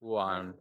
One.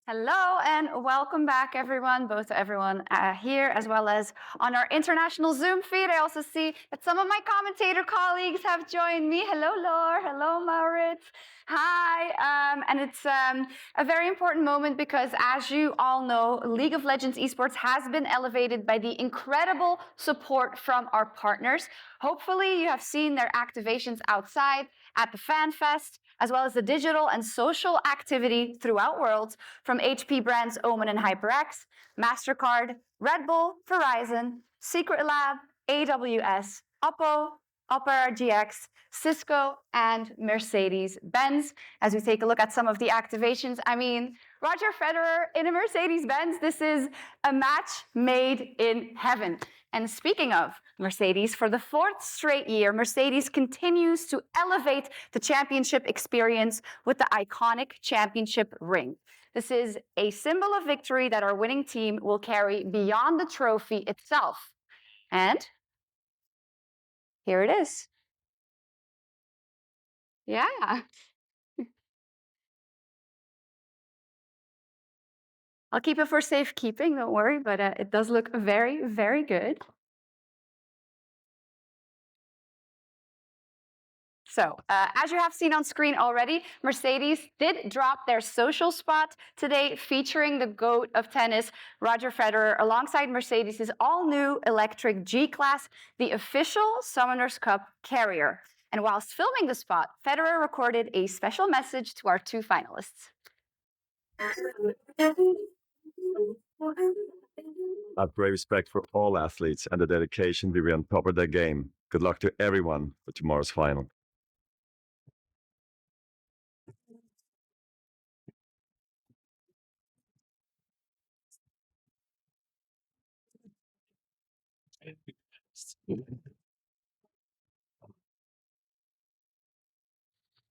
Hello and welcome back, everyone, both everyone here as well as on our international Zoom feed. I also see that some of my commentator colleagues have joined me. Hello, Laure. Hello, Maurits. Hi. And it's a very important moment because, as you all know, League of Legends Esports has been elevated by the incredible support from our partners. Hopefully, you have seen their activations outside at the Fan Fest, as well as the digital and social activity throughout Worlds from HP brands Omen and HyperX, MasterCard, Red Bull, Verizon, Secret Lab, AWS, Oppo, Opera GX, Cisco, and Mercedes-Benz. As we take a look at some of the activations, I mean, Roger Federer in a Mercedes-Benz, this is a match made in heaven. And speaking of Mercedes, for the fourth straight year, Mercedes continues to elevate the championship experience with the iconic championship ring. This is a symbol of victory that our winning team will carry beyond the trophy itself. And here it is. Yeah. I'll keep it for safekeeping, don't worry, but it does look very, very good. So, as you have seen on screen already, Mercedes did drop their social spot today featuring the GOAT of tennis, Roger Federer, alongside Mercedes' all-new electric G-Class, the official Summoners Cup carrier. And whilst filming the spot, Federer recorded a special message to our two finalists. I have great respect for all athletes and the dedication to be on top of their game. Good luck to everyone for tomorrow's final.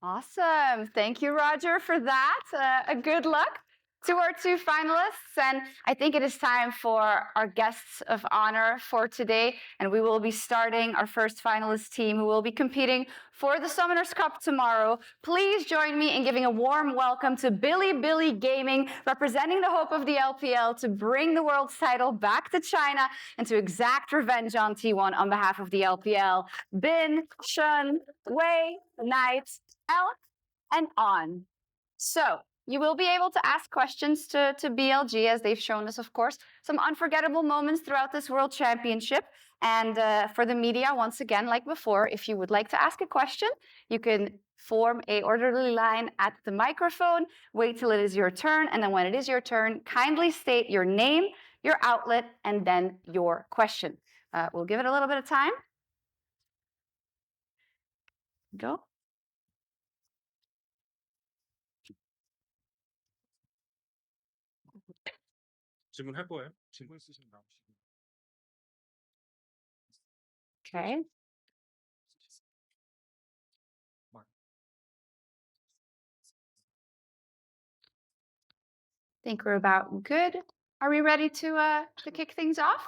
Awesome. Thank you, Roger, for that. A good luck to our two finalists. And I think it is time for our guests of honor for today. And we will be starting our first finalist team who will be competing for the Summoners Cup tomorrow. Please join me in giving a warm welcome to Bilibili Gaming, representing the hope of the LPL to bring the world's title back to China and to exact revenge on T1 on behalf of the LPL. Bin, Shun, Wei, Knight, L, and On. So, you will be able to ask questions to BLG, as they've shown us, of course, some unforgettable moments throughout this World Championship. And for the media, once again, like before, if you would like to ask a question, you can form a orderly line at the microphone, wait till it is your turn, and then when it is your turn, kindly state your name, your outlet, and then your question. We'll give it a little bit of time. Go. 질문할 거예요? 질문 있으시면 나오시고. Okay. Think we're about good. Are we ready to kick things off?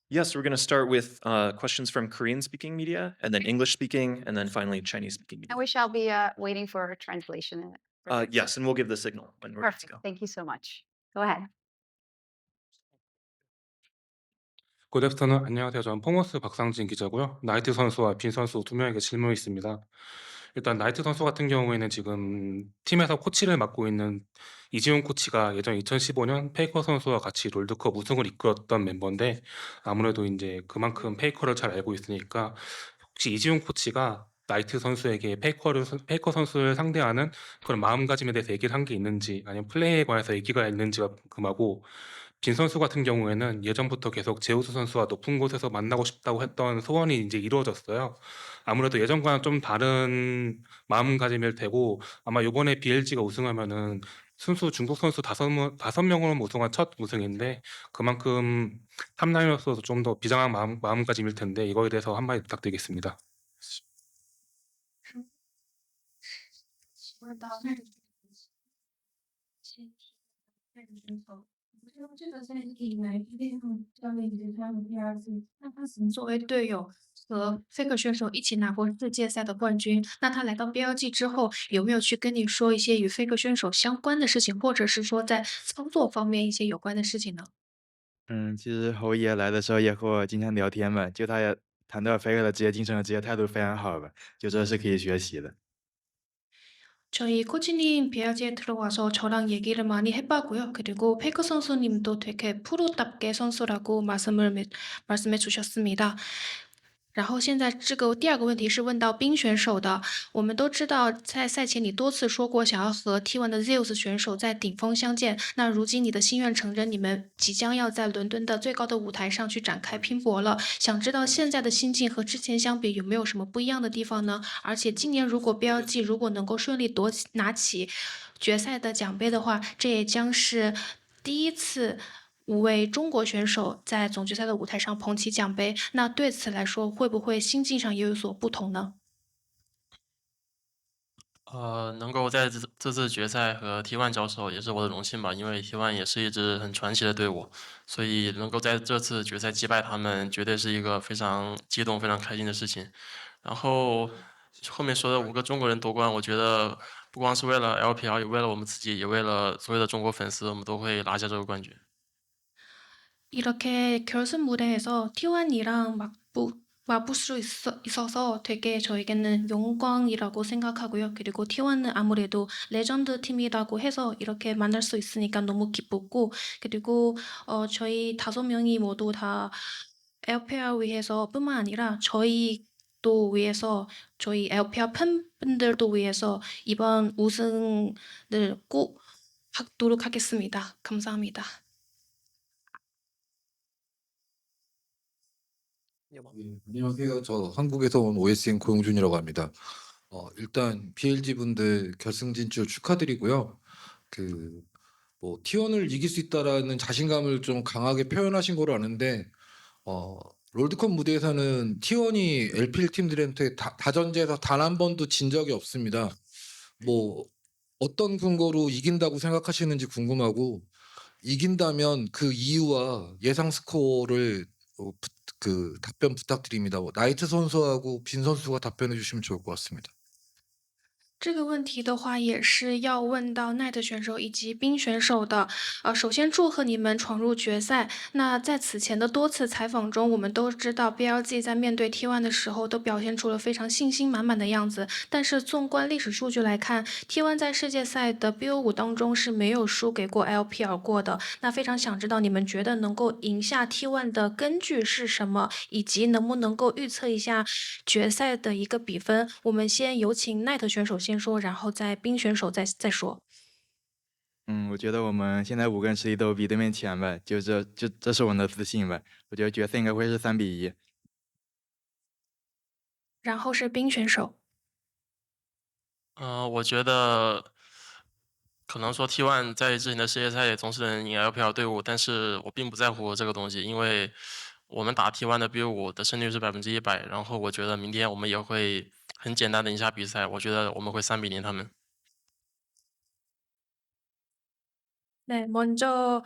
Yes, we're going to start with questions from Korean-speaking media, and then English-speaking, and then finally Chinese-speaking media. And we shall be waiting for translation. Yes, and we'll give the signal when we're ready to Perfect. go. Thank you so much. Go ahead. Good afternoon. 안녕하세요. 저는 포머스 박상진 기자고요. 나이트 선수와 빈 선수 두 명에게 질문이 있습니다. 일단 나이트 선수 같은 경우에는 지금 팀에서 코치를 맡고 있는 이지훈 코치가 예전 2015년 페이커 선수와 같이 롤드컵 우승을 이끌었던 멤버인데 아무래도 이제 그만큼 페이커를 잘 알고 있으니까 혹시 이지훈 코치가 나이트 선수에게 페이커 선수를 상대하는 그런 마음가짐에 대해서 얘기를 한 게 있는지 아니면 플레이에 관해서 얘기가 있는지가 궁금하고 빈 선수 같은 경우에는 예전부터 계속 제우스 선수와 높은 곳에서 만나고 싶다고 했던 소원이 이제 이루어졌어요. 아무래도 예전과는 좀 다른 마음가짐일 테고 아마 이번에 BLG가 우승하면은 순수 중국 선수 5명으로 우승한 첫 우승인데 그만큼 탑라이너로서 좀 더 비장한 마음가짐일 텐데 이거에 대해서 한마디 부탁드리겠습니다. 和 Faker 选手一起拿过世界赛的冠军。那他来到 BLG 之后，有没有去跟你说一些与 Faker 选手相关的事情，或者是说在操作方面一些有关的事情呢？其实侯爷来的时候也和我经常聊天嘛，就他也谈到 Faker 的职业精神和职业态度非常好吧，就这是可以学习的。 저희 코치님 BLG에 들어와서 저랑 얘기를 많이 해봤고요. 그리고 페이커 선수님도 되게 프로답게 선수라고 말씀해 주셨습니다. 然后现在这个第二个问题是问到冰选手的，我们都知道在赛前你多次说过想要和 T1 的 Zeus 选手在顶峰相见，那如今你的心愿成真，你们即将要在伦敦的最高的舞台上去展开拼搏了。想知道现在的心境和之前相比有没有什么不一样的地方呢？而且今年如果 BLG 如果能够顺利拿起决赛的奖杯的话，这也将是第一次5位中国选手在总决赛的舞台上捧起奖杯，那对此来说，会不会心境上也有所不同呢？能够在这次决赛和 T1 交手也是我的荣幸吧，因为 T1 也是一支很传奇的队伍，所以能够在这次决赛击败他们，绝对是一个非常激动、非常开心的事情。然后后面说的5个中国人夺冠，我觉得不光是为了 LPL，也为了我们自己，也为了所有的中国粉丝，我们都会拿下这个冠军。 이렇게 결승 무대에서 T1이랑 맞붙을 수 있어서 되게 저에게는 영광이라고 생각하고요. 그리고 T1은 아무래도 레전드 팀이라고 해서 이렇게 만날 수 있으니까 너무 기쁘고, 그리고 저희 5명이 모두 다 LPL 위해서 뿐만 아니라 저희도 위해서, 저희 LPL 팬분들도 위해서 이번 우승을 꼭 노력하겠습니다. 감사합니다. 안녕하세요. 저 한국에서 온 OSN 고용준이라고 합니다. 일단 BLG 분들 결승 진출 축하드리고요. 뭐 T1을 이길 수 있다라는 자신감을 좀 강하게 표현하신 거로 아는데, 롤드컵 무대에서는 T1이 LPL 팀들한테 다전제에서 단 한 번도 진 적이 없습니다. 뭐 어떤 근거로 이긴다고 생각하시는지 궁금하고, 이긴다면 그 이유와 예상 스코어를 답변 부탁드립니다. 나이트 선수하고 빈 선수가 답변해 주시면 좋을 것 같습니다. 这个问题的话，也是要问到 Night 选手以及冰选手的。首先祝贺你们闯入决赛。那在此前的多次采访中，我们都知道 BLG 在面对 T1 的时候，都表现出了非常信心满满的样子。但是纵观历史数据来看，T1 在世界赛的 BO5 当中是没有输给过 LPL 过的。那非常想知道你们觉得能够赢下 T1 的根据是什么，以及能不能够预测一下决赛的一个比分？我们先有请 Night 选手先说，然后再冰选手再说。我觉得我们现在5个人实力都比对面强吧，这是我们的自信吧。我觉得决赛应该会是3-1。然后是冰选手。我觉得可能说 T1 在之前的世界赛也总是能赢 LPL 队伍，但是我并不在乎这个东西，因为我们打 T1 的 BO5 的胜率是100%，然后我觉得明天我们也会很简单的赢下比赛，我觉得我们会3-0他们。 네, 먼저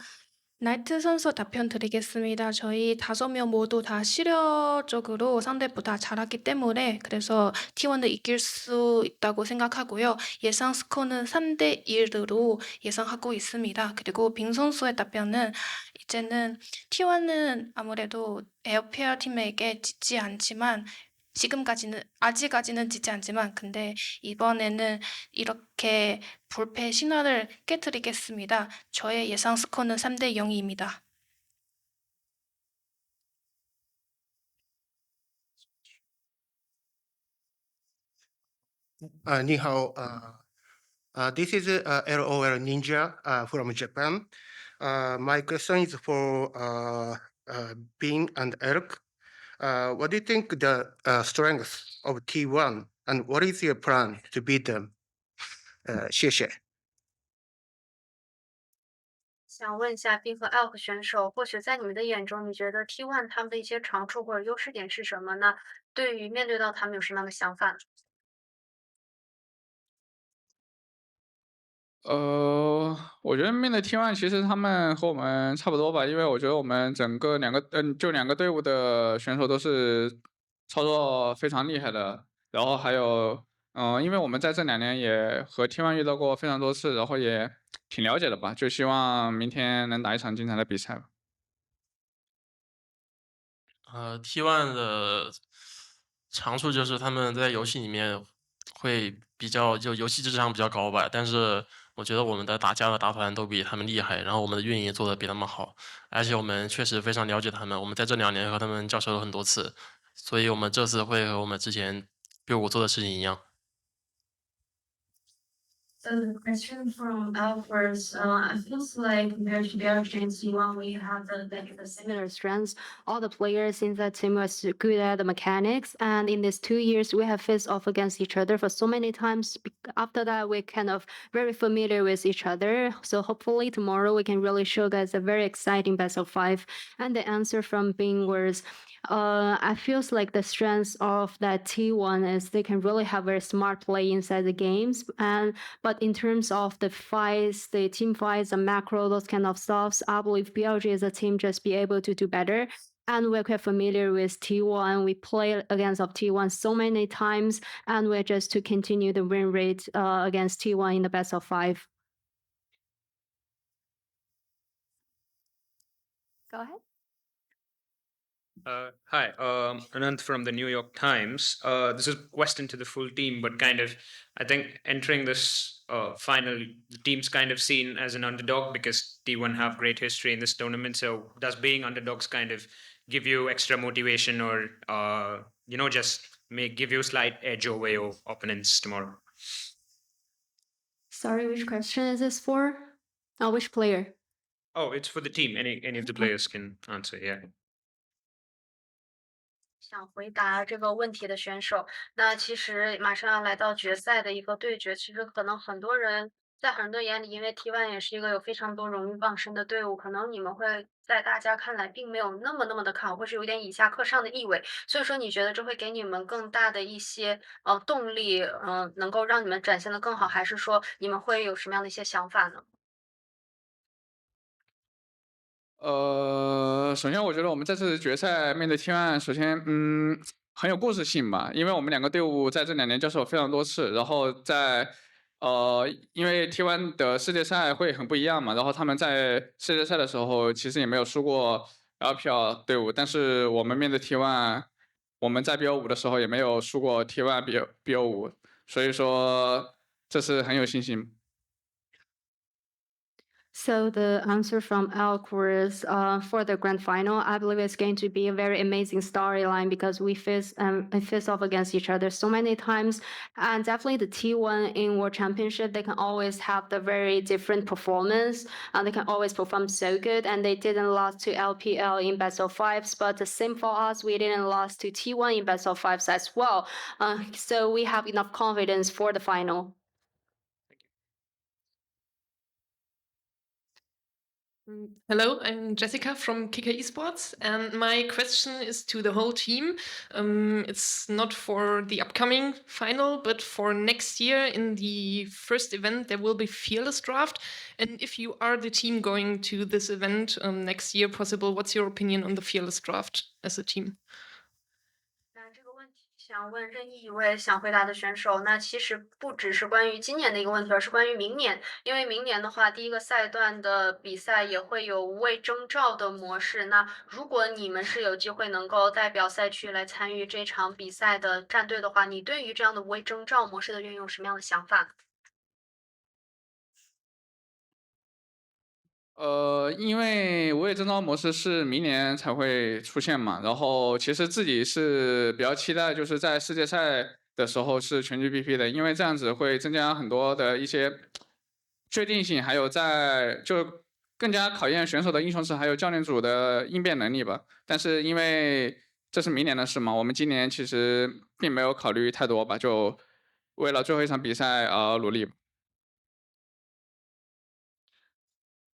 나이트 선수 답변 드리겠습니다. 저희 5명 모두 다 실력적으로 상대보다 잘하기 때문에 그래서 T1을 이길 수 있다고 생각하고요. 예상 스코어는 3-1으로 예상하고 있습니다. 그리고 빙 선수의 답변은 이제는 T1은 아무래도 LPL 팀에게 지지 않지만 아직까지는 지지 않지만 근데 이번에는 이렇게 불패 신화를 깨뜨리겠습니다. 저의 예상 스코어는 3-0입니다. 你好, this is LOL Ninja from Japan. My question is for Bean and Eric. What do you think the strength of T1 and what is your plan to beat them? 谢谢。想问一下 B 和 Elk 选手，或许在你们的眼中，你觉得 T1 他们的一些长处或者优势点是什么呢？对于面对到他们有什么样的想法？我觉得面对 T1，其实他们和我们差不多吧，因为我觉得我们整个两个队伍的选手都是操作非常厉害的。然后还有，因为我们在这2年也和 T1 遇到过非常多次，然后也挺了解的吧，就希望明天能打一场精彩的比赛吧。T1 的长处就是他们在游戏里面会比较就游戏智商比较高吧，但是我觉得我们的打家的打团都比他们厉害，然后我们的运营也做得比他们好，而且我们确实非常了解他们，我们在这2年和他们交手了很多次，所以我们这次会和我们之前比我做的事情一样。So the question from Alfred's, it feels like compared to the other teams, T1, we have the similar strengths. All the players in the team was good at the mechanics, and in these 2 years, we have faced off against each other for so many times. After that, we're kind of very familiar with each other. So hopefully tomorrow we can really show guys a very exciting best of 5. And the answer from Bing was, I feels like the strength of that T1 is they can really have very smart play inside the games, but in terms of the fights, the team fights, the macro, those kind of stuffs, I believe BLG as a team just be able to do better. And we're quite familiar with T1. We play against of T1 so many times, and we're just to continue the win rate against T1 in the best of 5. Go ahead. Hi, Anant from the New York Times. This is a question to the full team, but kind of, I think entering this final, the team's kind of seen as an underdog because T1 have great history in this tournament. So does being underdogs kind of give you extra motivation or, just give you a slight edge over your opponents tomorrow? Sorry, which question is this for? Oh, which player? Oh, it's for the team. Any of the players can answer, yeah. 想回答这个问题的选手，那其实马上要来到决赛的一个对决，其实可能很多人在很多眼里，因为 T1 也是一个有非常多荣誉傍身的队伍，可能你们会在大家看来并没有那么的看好，或是有点以下课上的意味。所以说你觉得这会给你们更大的一些动力，能够让你们展现得更好，还是说你们会有什么样的一些想法呢？首先我觉得我们这次决赛面对 T1，首先，很有故事性吧，因为我们2个队伍在这2年交手非常多次，然后因为 T1 的世界赛会很不一样嘛，然后他们在世界赛的时候其实也没有输过 LPL 队伍，但是我们面对 T1，我们在 BO5 的时候也没有输过 T1 BO5，所以说这是很有信心。So the answer from Elk was for the grand final. I believe it's going to be a very amazing storyline because we face off against each other so many times, and definitely the T1 in World Championship they can always have the very different performance, and they can always perform so good. And they didn't lose to LPL in best of 5s, but the same for us, we didn't lose to T1 in best of 5s as well. So we have enough confidence for the final. Hello, I'm Jessica from Kicker Esports, and my question is to the whole team. It's not for the upcoming final, but for next year in the first event, there will be Fearless Draft. And if you are the team going to this event next year, possible, what's your opinion on the Fearless Draft as a team? 想问任意一位想回答的选手，那其实不只是关于今年的一个问题，而是关于明年。因为明年的话，第一个赛段的比赛也会有无畏征召的模式。那如果你们是有机会能够代表赛区来参与这场比赛的战队的话，你对于这样的无畏征召模式的运用什么样的想法？因为无畏征召模式是明年才会出现嘛，然后其实自己是比较期待，就是在世界赛的时候是全局 BP 的，因为这样子会增加很多的一些确定性，还有就更加考验选手的英雄池，还有教练组的应变能力吧。但是因为这是明年的事嘛，我们今年其实并没有考虑太多吧，就为了最后一场比赛而努力。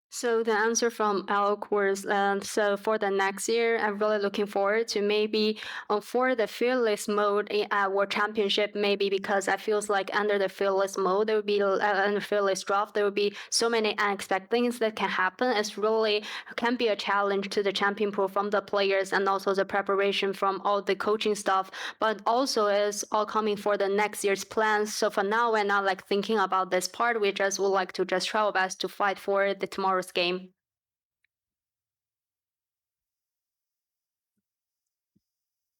So the answer from Elk was, so for the next year, I'm really looking forward to maybe for the fearless mode at World Championship, maybe because I feels like under the fearless mode, there will be, under fearless draft, there will be so many unexpected things that can happen. It's really can be a challenge to the champion pool from the players and also the preparation from all the coaching stuff, but also is all coming for the next year's plans. So for now, we're not like thinking about this part. We just would like to just try our best to fight for the tomorrow's game.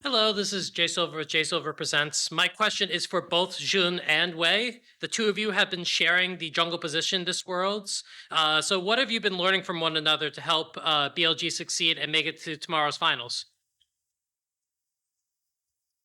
Hello, this is Jay Silver with Jay Silver Presents. My question is for both Jun and Wei. The two of you have been sharing the jungle position this Worlds. So what have you been learning from one another to help BLG succeed and make it to tomorrow's finals?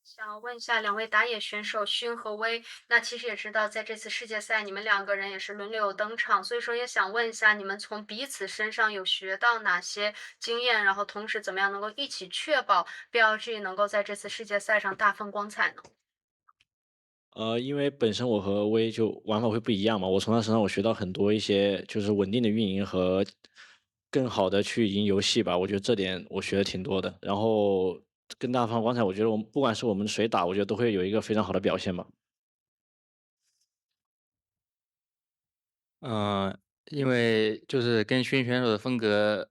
想问一下两位打野选手勋和威，那其实也知道在这次世界赛你们两个人也是轮流登场，所以说也想问一下你们从彼此身上有学到哪些经验，然后同时怎么样能够一起确保 BLG 能够在这次世界赛上大放光彩呢？因为本身我和威就玩法会不一样嘛，我从他身上我学到很多一些就是稳定的运营和更好的去赢游戏吧，我觉得这点我学的挺多的。然后跟大放光彩，我觉得我们不管是我们谁打，我觉得都会有一个非常好的表现吧。因为就是跟勋选手的风格，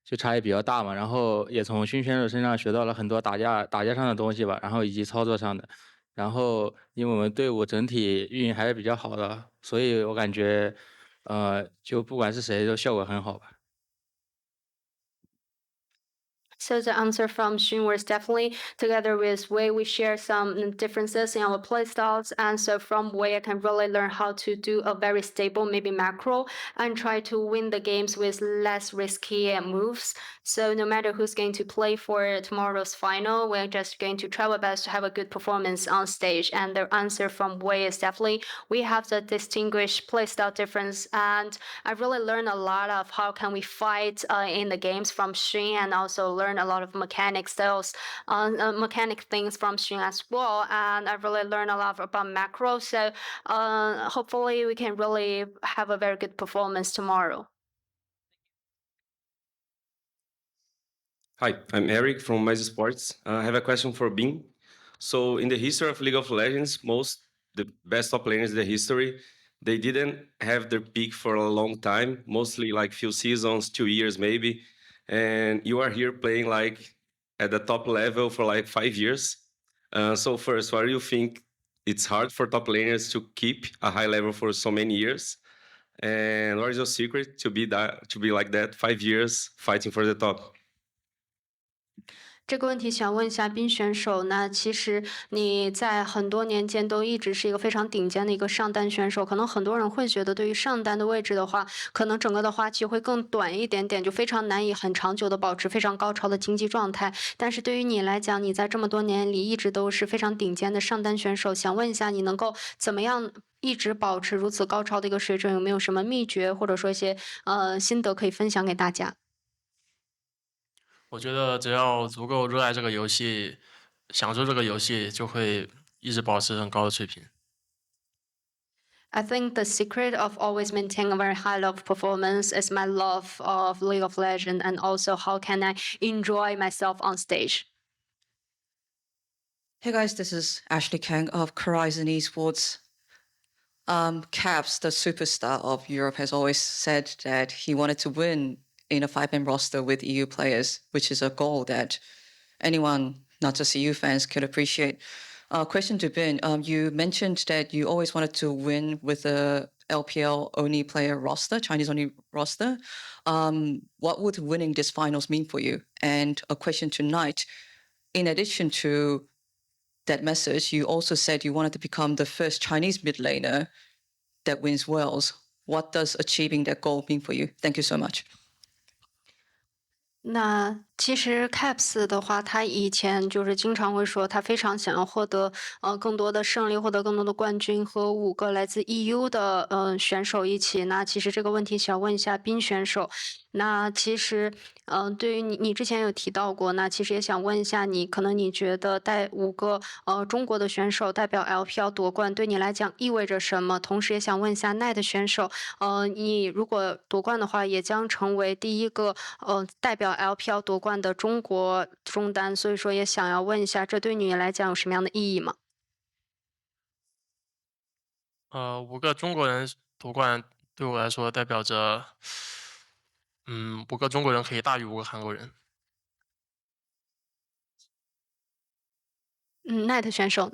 就差异比较大嘛，然后也从勋选手身上学到了很多打架上的东西吧，然后以及操作上的。然后因为我们队伍整体运营还是比较好的，所以我感觉，就不管是谁都效果很好吧。So the answer from Xun was definitely together with Wei, we share some differences in our playstyles. And so from Wei, I can really learn how to do a very stable, maybe macro, and try to win the games with less risky moves. So no matter who's going to play for tomorrow's final, we're just going to try our best to have a good performance on stage. And the answer from Wei is definitely we have the distinguished playstyle difference. And I really learned a lot of how can we fight in the games from Xun, and also learn a lot of mechanic styles, mechanic things from Xun as well. And I really learned a lot about macro. So hopefully we can really have a very good performance tomorrow. Hi, I'm Eric from Esports. I have a question for Bin. So in the history of League of Legends, the best top laners in the history, they didn't have their peak for a long time, mostly like few seasons, 2 years maybe. And you are here playing like at the top level for like 5 years. So first, why do you think it's hard for top laners to keep a high level for so many years? And what is your secret to be like that 5 years fighting for the top? 这个问题想问一下冰选手，那其实你在很多年间都一直是一个非常顶尖的一个上单选手，可能很多人会觉得对于上单的位置的话，可能整个的花期会更短一点点，就非常难以很长久的保持非常高超的竞技状态。但是对于你来讲，你在这么多年里一直都是非常顶尖的上单选手，想问一下你能够怎么样一直保持如此高超的一个水准？有没有什么秘诀，或者说一些心得可以分享给大家？我觉得只要足够热爱这个游戏，享受这个游戏，就会一直保持很高的水平。I think the secret of always maintaining a very high level of performance is my love of League of Legends, and also how can I enjoy myself on stage. Hey guys, this is Ashley Kang of Horizon Esports. Caps, the superstar of Europe, has always said that he wanted to win in a 5-man roster with EU players, which is a goal that anyone, not just EU fans, could appreciate. Question to Ben, you mentioned that you always wanted to win with a LPL only player roster, Chinese only roster. What would winning this finals mean for you? And a question tonight, in addition to that message, you also said you wanted to become the first Chinese mid laner that wins Worlds. What does achieving that goal mean for you? Thank you so much. 那其实 Caps 的话，他以前就是经常会说，他非常想要获得更多的胜利，获得更多的冠军，和5个来自 EU 的选手一起。那其实这个问题想问一下冰选手。那其实对于你之前有提到过，那其实也想问一下你，可能你觉得带5个中国的选手代表 LPL 夺冠，对你来讲意味着什么？同时也想问一下 Night 选手，你如果夺冠的话，也将成为第一个代表 LPL 夺冠的中国中单，所以说也想要问一下，这对你来讲有什么样的意义吗？ 5个中国人夺冠对我来说代表着，5个中国人可以大于5个韩国人。Night 选手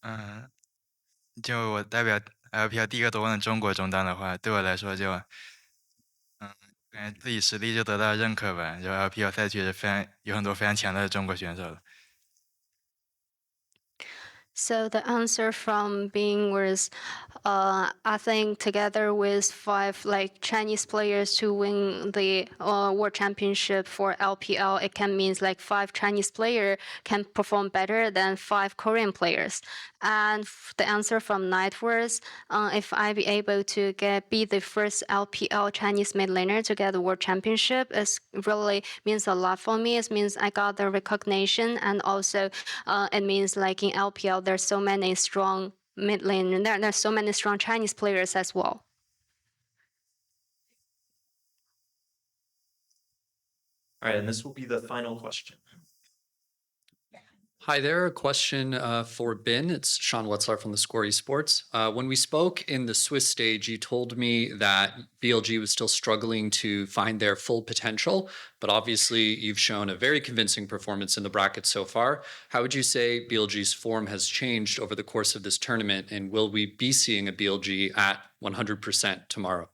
呢？就我代表 LPL 第一个夺冠的中国中单的话，对我来说就，感觉自己实力就得到了认可吧。就 LPL 赛区也是有很多非常强的中国选手的。So the answer from Bing was, I think together with 5 like Chinese players to win the World Championship for LPL, it can mean like 5 Chinese players can perform better than 5 Korean players. And the answer from Night was, if I be able to be the first LPL Chinese mid laner to get the World Championship, it really means a lot for me. It means I got the recognition, and also it means like in LPL there's so many strong mid lane, there's so many strong Chinese players as well. All right, and this will be the final question. Hi there, a question for Ben. It's Sean Wetzlar from the Score Esports. When we spoke in the Swiss stage, you told me that BLG was still struggling to find their full potential, but obviously you've shown a very convincing performance in the bracket so far. How would you say BLG's form has changed over the course of this tournament, and will we be seeing a BLG at 100% tomorrow?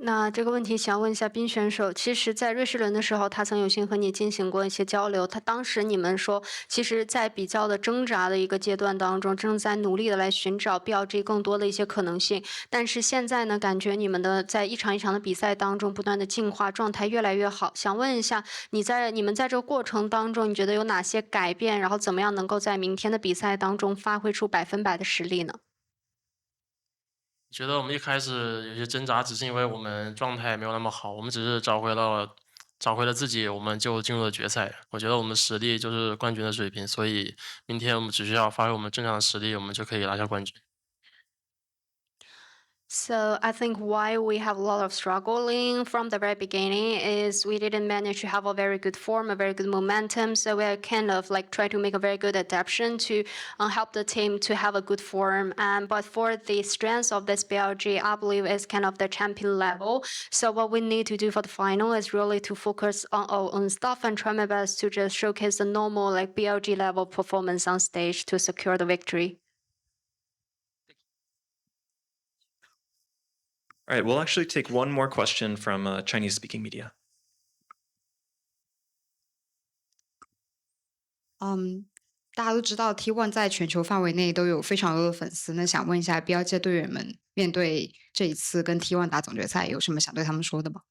那这个问题想问一下冰选手，其实在瑞士轮的时候，他曾有幸和你进行过一些交流。他当时你们说，其实，在比较的挣扎的一个阶段当中，正在努力的来寻找 BLG 更多的一些可能性。但是现在呢，感觉你们的在一场一场的比赛当中不断的进化，状态越来越好。想问一下，你们在这个过程当中，你觉得有哪些改变？然后怎么样能够在明天的比赛当中发挥出100%的实力呢？觉得我们一开始有些挣扎，只是因为我们状态没有那么好，我们只是找回了自己，我们就进入了决赛。我觉得我们实力就是冠军的水平，所以明天我们只需要发挥我们正常的实力，我们就可以拿下冠军。So I think why we have a lot of struggling from the very beginning is we didn't manage to have a very good form, a very good momentum. So we kind of like try to make a very good adaptation to help the team to have a good form. But for the strength of this BLG, I believe is kind of the champion level. So what we need to do for the final is really to focus on our own stuff and try my best to just showcase the normal like BLG level performance on stage to secure the victory. All right, we'll actually take one more question from Chinese-speaking media. 大家都知道 T1 在全球范围内都有非常多的粉丝，那想问一下 BLG 队员们，面对这一次跟 T1 打总决赛，有什么想对他们说的吗？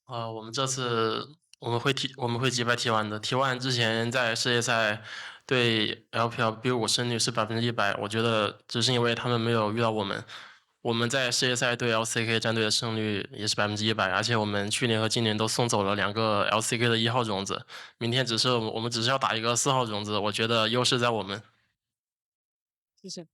我们这次我们会击败 T1 的。T1 之前在世界赛对 LPL BO5胜率是100%，我觉得只是因为他们没有遇到我们。我们在世界赛对 LCK 战队的胜率也是100%，而且我们去年和今年都送走了2个 LCK 的1号种子。明天我们只是要打一个4号种子，我觉得优势在我们。谢谢。